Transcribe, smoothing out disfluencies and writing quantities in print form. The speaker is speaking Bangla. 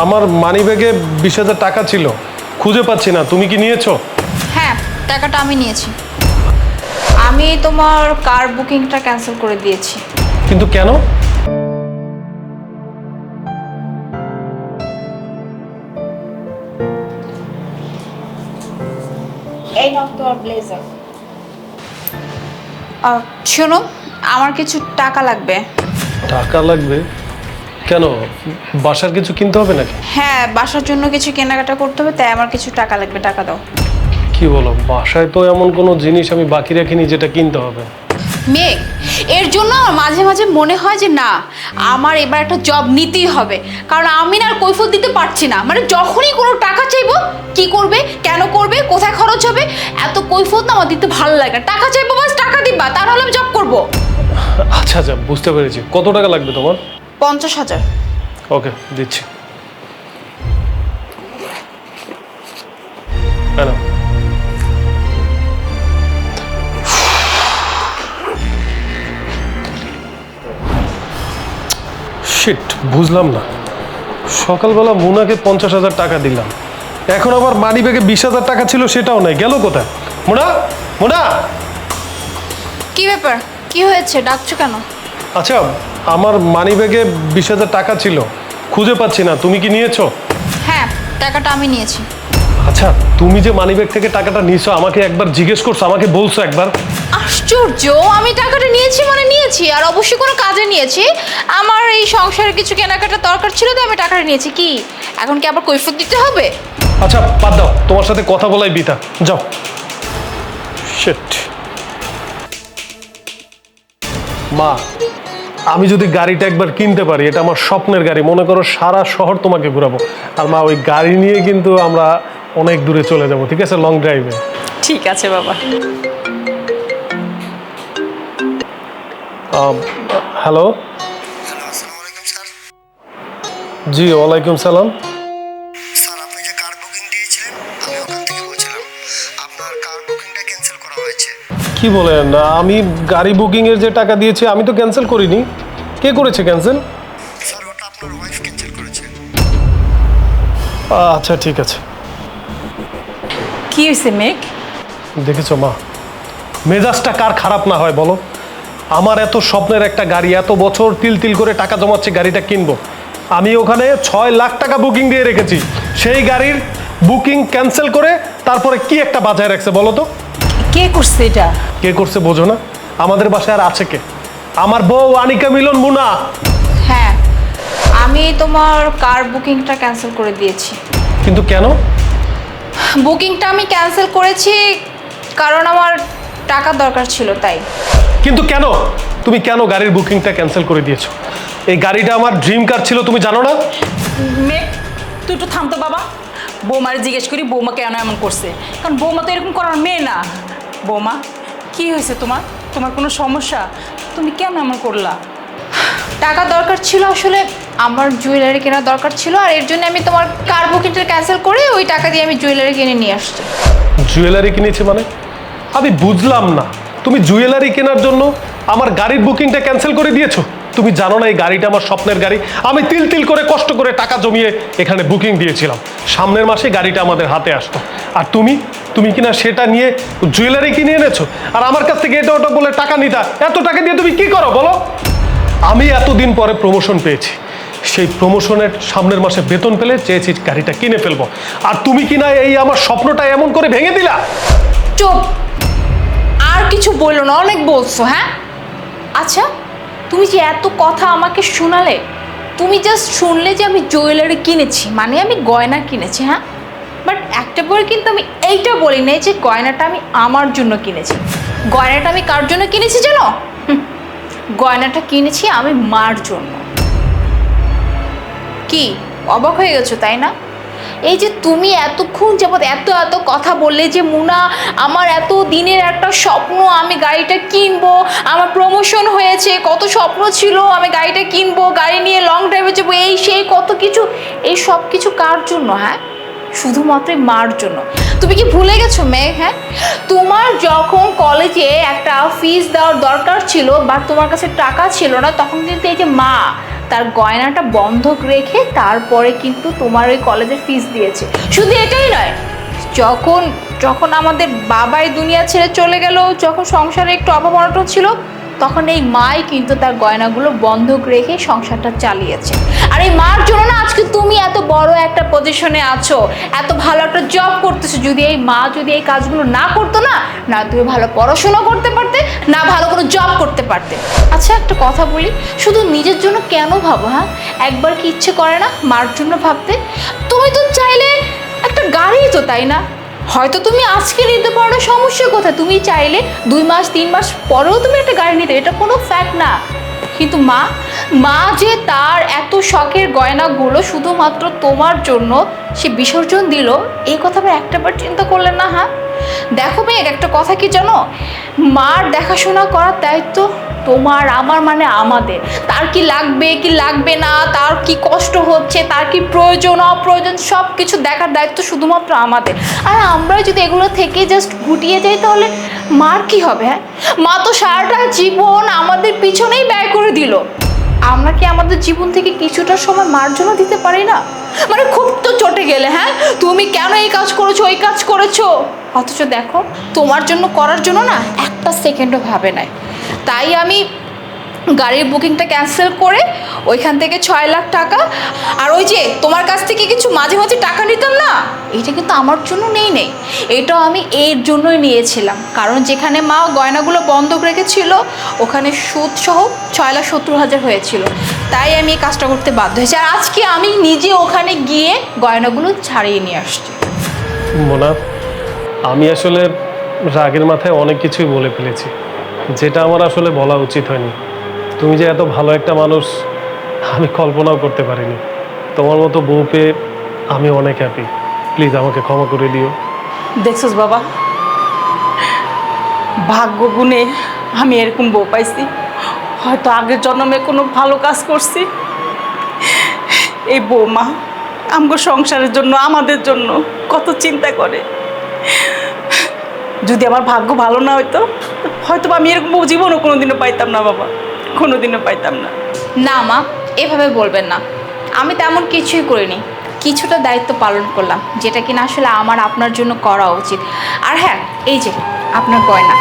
আমার মানিব্যাগে 20,000 টাকা ছিল, খুঁজে পাচ্ছি না। তুমি কি নিয়েছো? হ্যাঁ, টাকাটা আমি নিয়েছি। আমি তোমার কার বুকিংটা ক্যান্সেল করে দিয়েছি। কিন্তু কেন? এই নাও তোমার ব্লেজার। শোনো, আমার কিছু টাকা লাগবে। টাকা লাগবে কেন? বাসার কিছু কিনতে হবে নাকি? হ্যাঁ, বাসার জন্য কিছু কেনাকাটা করতে হবে, তাই আমার কিছু টাকা লাগবে। টাকা দাও। কি বলো, বাসায় তো এমন কোনো জিনিস আমি বাকি রাখিনি যেটা কিনতে হবে। মেঘ, এর জন্য আমার মাঝে মাঝে মনে হয় যে না, আমার এবার একটা জব নিতেই হবে। কারণ আমি না আর কৈফিয়ত দিতে পারছি না। মানে যখনই কোনো টাকা চাইবো, কি করবে, কেন করবে, কোথায় খরচ হবে, এত কৈফিয়ত না আমার দিতে ভালো লাগে না। টাকা চাইবো, বাস টাকা দিবা, তা নাহলে আমি জব করবো। আচ্ছা আচ্ছা, বুঝতে পেরেছি। কত টাকা লাগবে তোমার? 50,000। ওকে, দিচ্ছি। হ্যাঁ, শিট, বুঝলাম না। সকালবেলা মুনাকে 50,000 টাকা দিলাম, এখন আবার মানিব্যাগে 20,000 টাকা ছিল, সেটাও নাই। গেল কোথায়? মুনা, মুনা! কি ব্যাপার, কি হয়েছে, ডাকছো কেন? আচ্ছা, আমার মানিব্যাগে 20,000 টাকা ছিল, খুঁজে পাচ্ছি না। তুমি কি নিয়েছো? হ্যাঁ, টাকাটা আমি নিয়েছি। আচ্ছা, তুমি যে মানিব্যাগ থেকে টাকাটা নিয়েছো আমাকে একবার জিজ্ঞেস করছো, আমাকে বলছো একবার? আশ্চর্য, আমি টাকাটা নিয়েছি মানে নিয়েছি, আর অবশ্যই কোনো কাজে নিয়েছি। আমার এই সংসারে কিছু কেনাকাটা দরকার ছিল, তাই আমি টাকাটা নিয়েছি। কি এখন কি আবার কৈফিয়ত দিতে হবে? আচ্ছা, বাদ দাও, তোমার সাথে কথা বলাই বৃথা, যাও। শিট। মা, আমি যদি গাড়িটা একবার কিনতে পারি, এটা আমার স্বপ্নের গাড়ি, মনে করো সারা শহর তোমাকে ঘুরাবো। আর মা, ওই গাড়ি নিয়ে কিন্তু আমরা অনেক দূরে চলে যাব, ঠিক আছে? লং ড্রাইভে। ঠিক আছে বাবা। হ্যালো। আসসালামু আলাইকুম স্যার। জি, ওয়ালাইকুম সালাম। স্যার, আপনি যে কার বুকিং দিয়েছিলেন, আমি ওখান থেকে বলছিলাম। আপনার কার বুকিংটা ক্যান্সেল করা হয়েছে। কি বলেন? আমি গাড়ি বুকিংয়ের যে টাকা দিয়েছি আমি তো ক্যান্সেল করিনি। কে করেছে ক্যান্সেল? স্যার, ওটা আপনার ওয়াইফ ক্যান্সেল করেছে। আচ্ছা, ঠিক আছে। কি হয়েছে মেঘ? দেখেছো মা, মেজাজটা কার খারাপ না হয় বলো? আমার এত স্বপ্নের একটা গাড়ি, এত বছর তিল তিল করে টাকা জমাচ্ছে গাড়িটা কিনবো, আমি ওখানে 6 লাখ টাকা বুকিং দিয়ে রেখেছি। সেই গাড়ির বুকিং ক্যান্সেল করে তারপরে কি একটা বাজায় রাখছে বলো তো? কে করছে এটা? কে করছে বোঝো না? আমাদের বাসায় আর আছে কে? আমার বউ আনিকা মিলন, মুনা। হ্যাঁ, আমি তোমার কার বুকিংটা ক্যান্সেল করে দিয়েছি। কিন্তু কেন? বুকিংটা আমি ক্যান্সেল করেছি কারণ আমার টাকা দরকার ছিল, তাই। কিন্তু কেন? তুমি কেন গাড়ির বুকিংটা ক্যান্সেল করে দিয়েছো? এই গাড়িটা আমার ড্রিম কার ছিল, তুমি জানো না? মেঘ, তুই একটু থামতো বাবা। বৌমারে জিজ্ঞেস করি বৌমা কেন এমন করছে, কারণ বৌমা তো এরকম করার মেয়ে না। বৌমা, কি হয়েছে তোমার? তোমার কোনো সমস্যা? তুমি কেন এমন করলা? টাকা দরকার ছিল, আসলে আমার জুয়েলারি কেনার দরকার ছিল, আর এর জন্য আমি তোমার কার বুকিংটা ক্যান্সেল করে ওই টাকা দিয়ে আমি জুয়েলারি কিনে নিয়ে আসছি। জুয়েলারি কিনেছে মানে? আমি বুঝলাম না। তুমি জুয়েলারি কেনার জন্য আমার গাড়ির বুকিংটা ক্যান্সেল করে দিয়েছো? তুমি জানো না এই গাড়িটা আমার স্বপ্নের গাড়ি? আমি তিল তিল করে কষ্ট করে টাকা জমিয়ে এখানে বুকিং দিয়েছিলাম, সামনের মাসে গাড়িটা আমাদের হাতে আসতো। আর তুমি কিনা সেটা নিয়ে জুয়েলারি কিনে এনেছো, আর আমার কাছ থেকে এটা ওটা বলে টাকা নিতা। এত টাকা দিয়ে তুমি কি করো বলো? আমি এতদিন পরে প্রমোশন পেয়েছি, সেই প্রমোশনের সামনের মাসে বেতন পেলে চেয়েছি গাড়িটা কিনে ফেলবো, আর তুমি কিনা এই আমার স্বপ্নটা এমন করে ভেঙে দিলা। চুপ, আর কিছু বললো না, অনেক বলছো। হ্যাঁ, আচ্ছা, তুমি যে এত কথা আমাকে শোনালে, তুমি জাস্ট শুনলে যে আমি জুয়েলারি কিনেছি, মানে আমি গয়না কিনেছি। হ্যাঁ, বাট একটা পরে কিন্তু আমি এইটা বলি নাই যে গয়নাটা আমি আমার জন্য কিনেছি। গয়নাটা আমি কার জন্য কিনেছি জানো? গয়নাটা কিনেছি আমি মার জন্য। কি অবাক হয়ে গেছো তাই না? এই যে তুমি এতক্ষণ যাবত এত এত কথা বললে যে মুনা, আমার এত দিনের একটা স্বপ্ন, আমি গাড়িটা কিনবো, আমার প্রমোশন হয়েছে, কত স্বপ্ন ছিল আমি গাড়িটা কিনবো, গাড়ি নিয়ে লং ড্রাইভে যাবো, এই সেই কত কিছু। এই সব কিছু কার জন্য? হ্যাঁ, শুধুমাত্র মার জন্য। তুমি কি ভুলে গেছো মেঘ? হ্যাঁ, তোমার যখন কলেজে একটা ফিস দেওয়ার দরকার ছিল বা তোমার কাছে টাকা ছিল না, তখন কিন্তু এই যে মা তার গয়নাটা বন্ধক রেখে তারপরে কিন্তু তোমার ওই কলেজের ফিস দিয়েছে। শুধু এটাই নয়, যখন যখন আমাদের বাবাই দুনিয়া ছেড়ে চলে গেল, যখন সংসারে একটু অভাব অনটন ছিল, তখন এই মাই কিন্তু তার গয়নাগুলো বন্ধক রেখে সংসারটা চালিয়েছে। আর এই মার জন্য না আজকে তুমি এত বড় একটা পজিশনে আছো, এত ভালো একটা জব করতেছো। যদি এই মা যদি এই কাজগুলো না করতো না, না তুমি ভালো পড়াশোনা করতে পারতে, না ভালো কোনো জব করতে পারতে। আচ্ছা একটা কথা বলি, শুধু নিজের জন্য কেন ভাবো? হ্যাঁ, একবার কি ইচ্ছে করে না মার জন্য ভাবতে? তুমি তো চাইলে একটা গাড়ি তো, তাই না? হয়তো তুমি আজকে নিতে পারো, সমস্যা কোথায়? তুমি চাইলে 2 মাস 3 মাস পরেও তুমি একটা গাড়ি নিতে, এটা কোনো ফ্যাক্ট না। কিন্তু মা যে তার এত শখের গয়নাগুলো শুধুমাত্র তোমার জন্য সে বিসর্জন দিল, এই কথা আবার একটাবার চিন্তা করলেন না? হ্যাঁ দেখো মেয়ে, একটা কথা কি জানো, মার দেখাশোনা করার দায়িত্ব তোমার আমার মানে আমাদের। তার কি লাগবে কি লাগবে না, তার কি কষ্ট হচ্ছে, তার কি প্রয়োজন অপ্রয়োজন, সব কিছু দেখার দায়িত্ব শুধুমাত্র আমাদের। আর আমরা যদি এগুলো থেকে জাস্ট গুটিয়ে যাই তাহলে মার কি হবে? হ্যাঁ, মা তো সারাটা জীবন আমাদের পিছনেই ব্যয় করে দিল। আমরা কি আমাদের জীবন থেকে কিছুটা সময় মার জন্য দিতে পারি না? মানে খুব তো চটে গেলে, হ্যাঁ তুমি কেন এই কাজ করেছো ওই কাজ করেছো, অথচ দেখো তোমার জন্য করার জন্য না একটা সেকেন্ডও ভাবে নাই। তাই আমি গাড়ির বুকিংটা ক্যান্সেল করে ওইখান থেকে 6 লাখ টাকা, আর ওই যে তোমার কাছ থেকে কিছু মাঝে মাঝে টাকা নিতাম না, এটা কিন্তু আমার জন্য নেই, এটাও আমি এর জন্যই নিয়েছিলাম। কারণ যেখানে মা গয়নাগুলো বন্ধক রেখেছিল ওখানে সুদ সহ 6,70,000 হয়েছিল, তাই আমি এই কাজটা করতে বাধ্য হয়েছি। আর আজকে আমি নিজে ওখানে গিয়ে গয়নাগুলো ছাড়িয়ে নিয়ে আসছি। মোনা, আমি আসলে রাগের মাথায় অনেক কিছুই বলে ফেলেছি, যেটা আমার আসলে বলা উচিত হয়নি। তুমি যে এত ভালো একটা মানুষ আমি কল্পনাও করতে পারিনি। তোমার মতো বউ পেয়ে আমি অনেক হ্যাপি। প্লিজ আমাকে ক্ষমা করে দিও। দেখছস বাবা, ভাগ্য গুণে আমি এরকম বউ পাইছি। হয়তো আগের জন্মে কোনো ভালো কাজ করছি। এই বৌমা আমগো সংসারের জন্য, আমাদের জন্য কত চিন্তা করে। যদি আমার ভাগ্য ভালো না হইতো, হয়তো আমি এরকম বউ জীবনও কোনোদিনও পাইতাম না বাবা, কোনোদিনও পাইতাম না। না মা, এভাবে বলবেন না। আমি তেমন কিছুই করিনি, কিছুটা দায়িত্ব পালন করলাম, যেটা কিনা আসলে আমার আপনার জন্য করা উচিত। আর হ্যাঁ, এই যে আপনার গয়না,